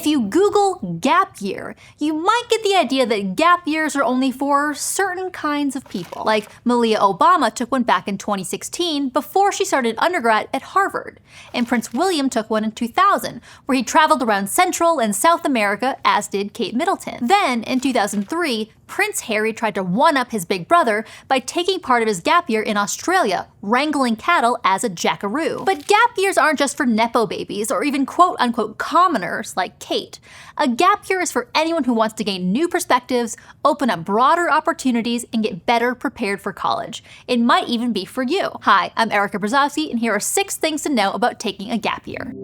If you Google gap year, you might get the idea that gap years are only for certain kinds of people. Like Malia Obama took one back in 2016 before she started undergrad at Harvard, and Prince William took one in 2000, where he traveled around Central and South America, as did Kate Middleton. Then, in 2003, Prince Harry tried to one-up his big brother by taking part of his gap year in Australia, wrangling cattle as a jackaroo. But gap years aren't just for nepo babies or even quote-unquote commoners like Kate. A gap year is for anyone who wants to gain new perspectives, open up broader opportunities, and get better prepared for college. It might even be for you. Hi, I'm Erica Brzezowski, and here are 6 things to know about taking a gap year.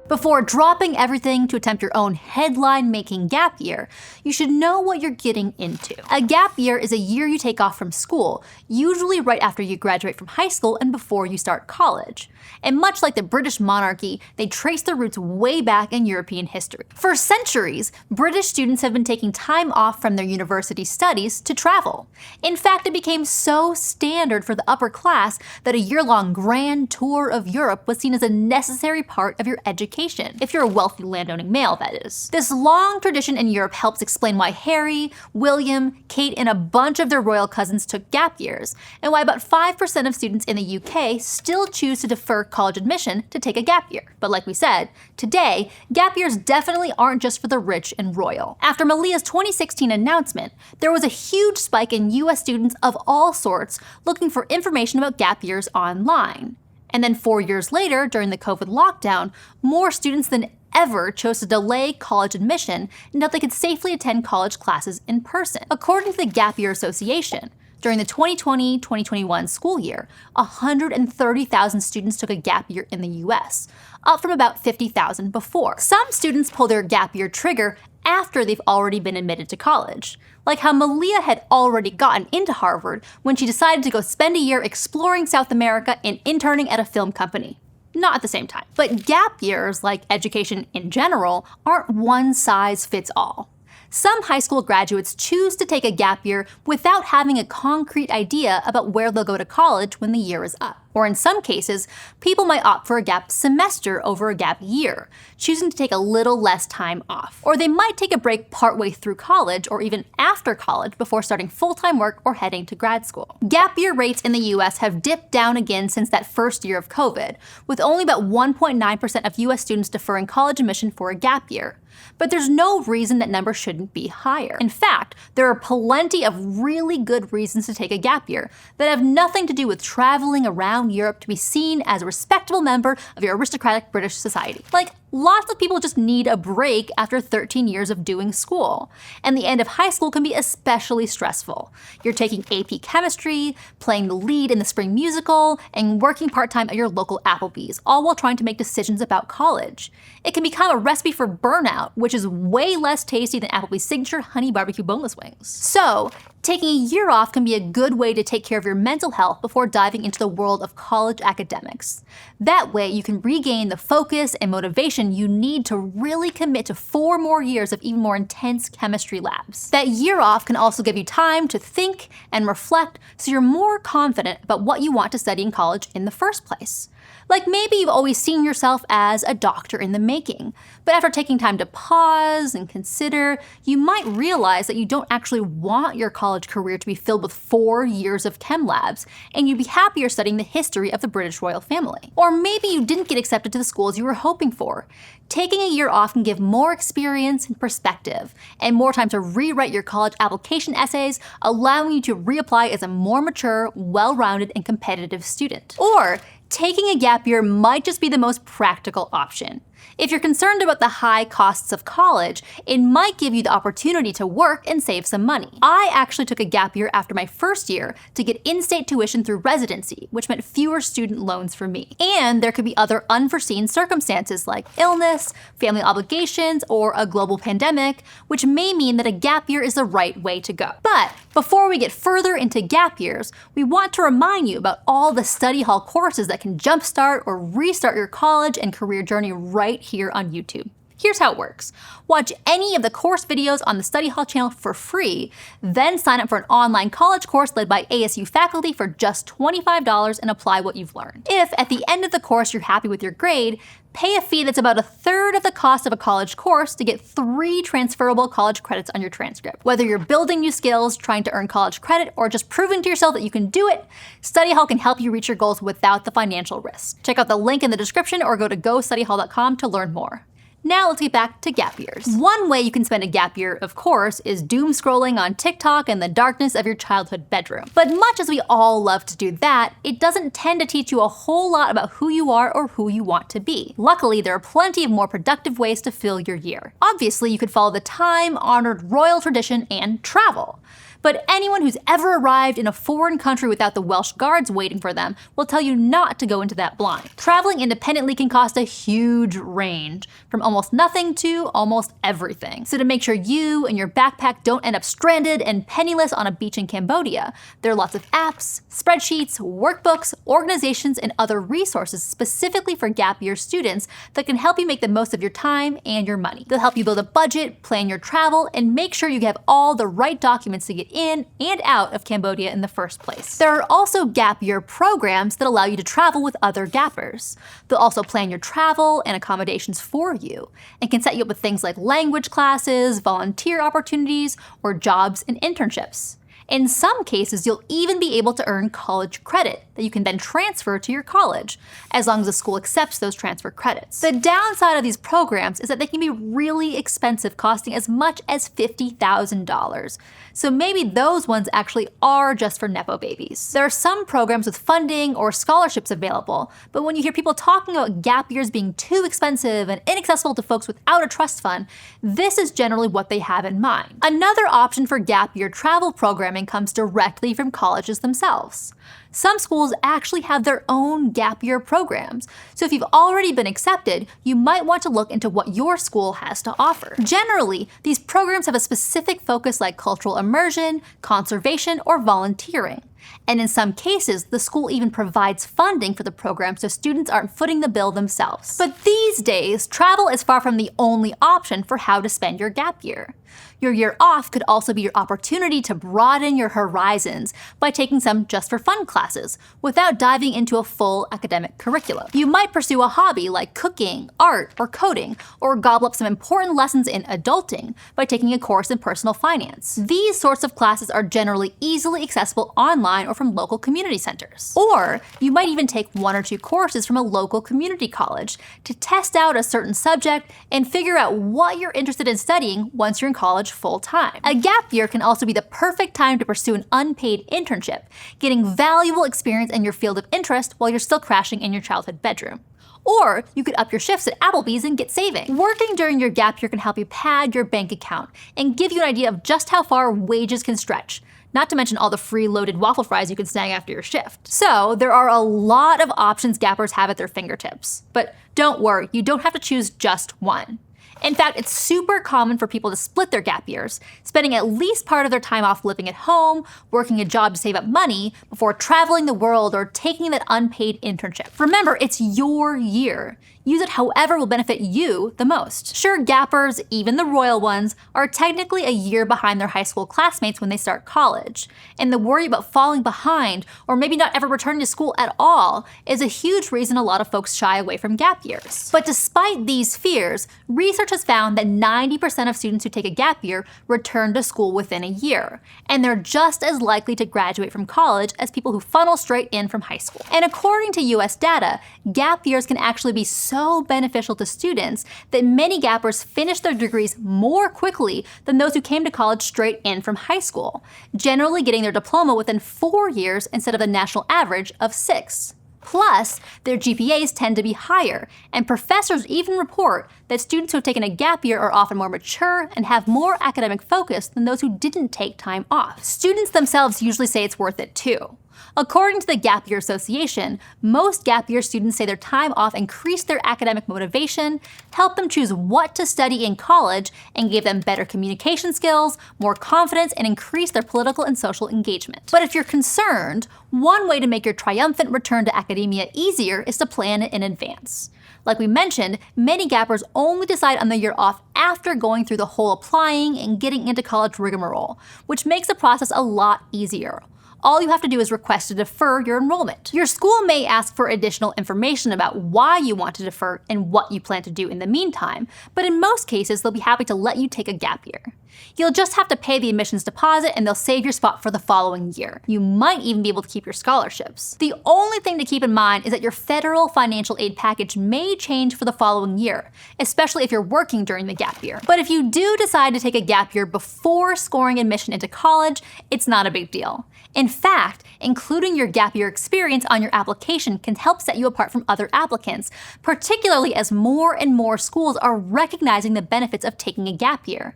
Before dropping everything to attempt your own headline-making gap year, you should know what you're getting into. A gap year is a year you take off from school, usually right after you graduate from high school and before you start college. And much like the British monarchy, they trace their roots way back in European history. For centuries, British students have been taking time off from their university studies to travel. In fact, it became so standard for the upper class that a year-long grand tour of Europe was seen as a necessary part of your education. If you're a wealthy landowning male, that is. This long tradition in Europe helps explain why Harry, William, Kate, and a bunch of their royal cousins took gap years, and why about 5% of students in the UK still choose to defer college admission to take a gap year. But like we said, today, gap years definitely aren't just for the rich and royal. After Malia's 2016 announcement, there was a huge spike in US students of all sorts looking for information about gap years online. And then 4 years later, during the COVID lockdown, more students than ever chose to delay college admission until they could safely attend college classes in person. According to the Gap Year Association, during the 2020-2021 school year, 130,000 students took a gap year in the US, up from about 50,000 before. Some students pull their gap year trigger after they've already been admitted to college, like how Malia had already gotten into Harvard when she decided to go spend a year exploring South America and interning at a film company. Not at the same time. But gap years, like education in general, aren't one size fits all. Some high school graduates choose to take a gap year without having a concrete idea about where they'll go to college when the year is up. Or in some cases, people might opt for a gap semester over a gap year, choosing to take a little less time off. Or they might take a break partway through college or even after college before starting full-time work or heading to grad school. Gap year rates in the US have dipped down again since that first year of COVID, with only about 1.9% of US students deferring college admission for a gap year. But there's no reason that number shouldn't be higher. In fact, there are plenty of really good reasons to take a gap year that have nothing to do with traveling around Europe to be seen as a respectable member of your aristocratic British society. Like, lots of people just need a break after 13 years of doing school. And the end of high school can be especially stressful. You're taking AP chemistry, playing the lead in the spring musical, and working part-time at your local Applebee's, all while trying to make decisions about college. It can become a recipe for burnout, which is way less tasty than Applebee's signature honey barbecue boneless wings. So, taking a year off can be a good way to take care of your mental health before diving into the world of college academics. That way, you can regain the focus and motivation you need to really commit to 4 more years of even more intense chemistry labs. That year off can also give you time to think and reflect so you're more confident about what you want to study in college in the first place. Like maybe you've always seen yourself as a doctor in the making, but after taking time to pause and consider, you might realize that you don't actually want your college career to be filled with 4 years of chem labs, and you'd be happier studying the history of the British royal family. Or maybe you didn't get accepted to the schools you were hoping for. Taking a year off can give more experience and perspective, and more time to rewrite your college application essays, allowing you to reapply as a more mature, well-rounded, and competitive student. Or taking a gap year might just be the most practical option. If you're concerned about the high costs of college, it might give you the opportunity to work and save some money. I actually took a gap year after my first year to get in-state tuition through residency, which meant fewer student loans for me. And there could be other unforeseen circumstances like illness, family obligations, or a global pandemic, which may mean that a gap year is the right way to go. But before we get further into gap years, we want to remind you about all the study hall courses that can jumpstart or restart your college and career journey right here on YouTube. Here's how it works. Watch any of the course videos on the Study Hall channel for free, then sign up for an online college course led by ASU faculty for just $25 and apply what you've learned. If at the end of the course you're happy with your grade, pay a fee that's about 1/3 of the cost of a college course to get 3 transferable college credits on your transcript. Whether you're building new skills, trying to earn college credit, or just proving to yourself that you can do it, Study Hall can help you reach your goals without the financial risk. Check out the link in the description or go to gostudyhall.com to learn more. Now let's get back to gap years. One way you can spend a gap year, of course, is doom scrolling on TikTok in the darkness of your childhood bedroom. But much as we all love to do that, it doesn't tend to teach you a whole lot about who you are or who you want to be. Luckily, there are plenty of more productive ways to fill your year. Obviously, you could follow the time-honored royal tradition and travel. But anyone who's ever arrived in a foreign country without the Welsh guards waiting for them will tell you not to go into that blind. Traveling independently can cost a huge range, from almost nothing to almost everything. So to make sure you and your backpack don't end up stranded and penniless on a beach in Cambodia, there are lots of apps, spreadsheets, workbooks, organizations, and other resources specifically for gap year students that can help you make the most of your time and your money. They'll help you build a budget, plan your travel, and make sure you have all the right documents to get in and out of Cambodia in the first place. There are also gap year programs that allow you to travel with other gappers. They'll also plan your travel and accommodations for you, and can set you up with things like language classes, volunteer opportunities, or jobs and internships. In some cases, you'll even be able to earn college credit that you can then transfer to your college, as long as the school accepts those transfer credits. The downside of these programs is that they can be really expensive, costing as much as $50,000. So maybe those ones actually are just for Nepo babies. There are some programs with funding or scholarships available, but when you hear people talking about gap years being too expensive and inaccessible to folks without a trust fund, this is generally what they have in mind. Another option for gap year travel programming comes directly from colleges themselves. Some schools actually have their own gap year programs, so if you've already been accepted, you might want to look into what your school has to offer. Generally, these programs have a specific focus like cultural immersion, conservation, or volunteering. And in some cases, the school even provides funding for the program so students aren't footing the bill themselves. But these days, travel is far from the only option for how to spend your gap year. Your year off could also be your opportunity to broaden your horizons by taking some just-for-fun classes without diving into a full academic curriculum. You might pursue a hobby like cooking, art, or coding, or gobble up some important lessons in adulting by taking a course in personal finance. These sorts of classes are generally easily accessible online or from local community centers. Or you might even take 1 or 2 courses from a local community college to test out a certain subject and figure out what you're interested in studying once you're in college full-time. A gap year can also be the perfect time to pursue an unpaid internship, getting valuable experience in your field of interest while you're still crashing in your childhood bedroom. Or you could up your shifts at Applebee's and get saving. Working during your gap year can help you pad your bank account and give you an idea of just how far wages can stretch, not to mention all the free loaded waffle fries you can snag after your shift. So there are a lot of options gappers have at their fingertips. But don't worry, you don't have to choose just one. In fact, it's super common for people to split their gap years, spending at least part of their time off living at home, working a job to save up money, before traveling the world or taking that unpaid internship. Remember, it's your year. Use it however will benefit you the most. Sure, gappers, even the royal ones, are technically a year behind their high school classmates when they start college. And the worry about falling behind, or maybe not ever returning to school at all, is a huge reason a lot of folks shy away from gap years. But despite these fears, research has found that 90% of students who take a gap year return to school within a year. And they're just as likely to graduate from college as people who funnel straight in from high school. And according to US data, gap years can actually be so beneficial to students that many gappers finish their degrees more quickly than those who came to college straight in from high school, generally getting their diploma within 4 years instead of the national average of 6. Plus, their GPAs tend to be higher, and professors even report that students who have taken a gap year are often more mature and have more academic focus than those who didn't take time off. Students themselves usually say it's worth it too. According to the Gap Year Association, most gap year students say their time off increased their academic motivation, helped them choose what to study in college, and gave them better communication skills, more confidence, and increased their political and social engagement. But if you're concerned, one way to make your triumphant return to academia easier is to plan it in advance. Like we mentioned, many gappers only decide on the year off after going through the whole applying and getting into college rigmarole, which makes the process a lot easier. All you have to do is request to defer your enrollment. Your school may ask for additional information about why you want to defer and what you plan to do in the meantime, but in most cases, they'll be happy to let you take a gap year. You'll just have to pay the admissions deposit and they'll save your spot for the following year. You might even be able to keep your scholarships. The only thing to keep in mind is that your federal financial aid package may change for the following year, especially if you're working during the gap year. But if you do decide to take a gap year before scoring admission into college, it's not a big deal. In fact, including your gap year experience on your application can help set you apart from other applicants, particularly as more and more schools are recognizing the benefits of taking a gap year.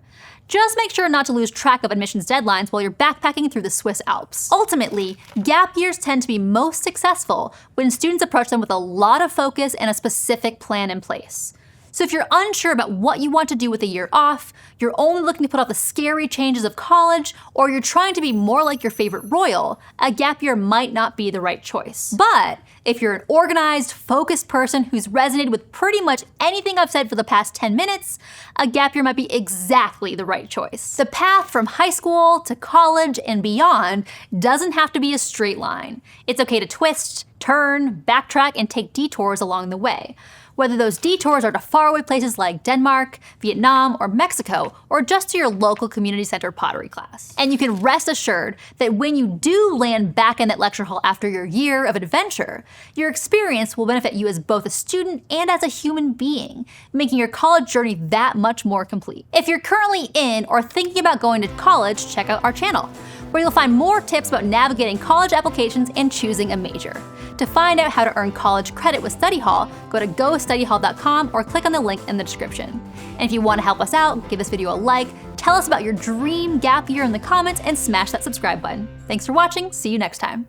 Just make sure not to lose track of admissions deadlines while you're backpacking through the Swiss Alps. Ultimately, gap years tend to be most successful when students approach them with a lot of focus and a specific plan in place. So if you're unsure about what you want to do with a year off, you're only looking to put off the scary changes of college, or you're trying to be more like your favorite royal, a gap year might not be the right choice. But if you're an organized, focused person who's resonated with pretty much anything I've said for the past 10 minutes, a gap year might be exactly the right choice. The path from high school to college and beyond doesn't have to be a straight line. It's okay to twist, turn, backtrack, and take detours along the way. Whether those detours are to faraway places like Denmark, Vietnam, or Mexico, or just to your local community center pottery class. And you can rest assured that when you do land back in that lecture hall after your year of adventure, your experience will benefit you as both a student and as a human being, making your college journey that much more complete. If you're currently in or thinking about going to college, check out our channel, where you'll find more tips about navigating college applications and choosing a major. To find out how to earn college credit with Study Hall, go to gostudyhall.com or click on the link in the description. And if you want to help us out, give this video a like, tell us about your dream gap year in the comments, and smash that subscribe button. Thanks for watching, see you next time.